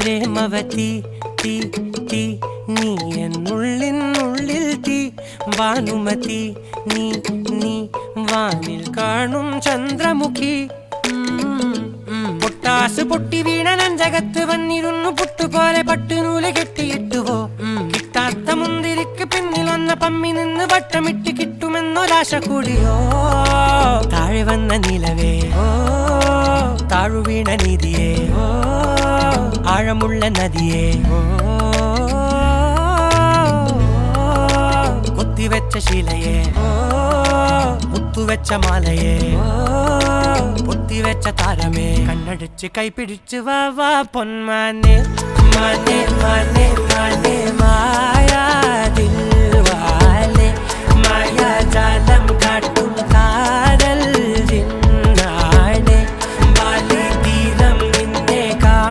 പ്രേമവതി തീ തീ നീ എന്നുള്ളിൽ തീ ഭാനുമതി നീ നീ വാനിൽ കാണും ചന്ദ്രമുഖി പൊട്ടാസ് പൊട്ടി വീണ നെഞ്ചകത്ത് വന്നിരുന്നു പുട്ടുപോലെ പട്ടുനൂല് കെട്ടിയിട്ടുവോ കിട്ടാത്ത മുന്തിരിക്ക് പിന്നിൽ വന്ന പമ്മി നിന്ന് വട്ടമിട്ട് കിട്ടുമെന്നൊരാശ കൂടിയോ താഴെ വന്ന നിലവേ താഴു വീണ നിധിയേ ആഴമുള്ള നദിയേ കൊത്തിവെച്ച ശിലയേ മുത്തുവെച്ച മാലയേ പൊത്തിവെച്ച താരമേ കണ്ണടിച്ച് കൈപിടിച്ച് വാ വാ പൊന്മാനെ മാനെ മാനെ മാനെ മായാ ദിൽവാലെ മായാ ജാലം കാട്ടി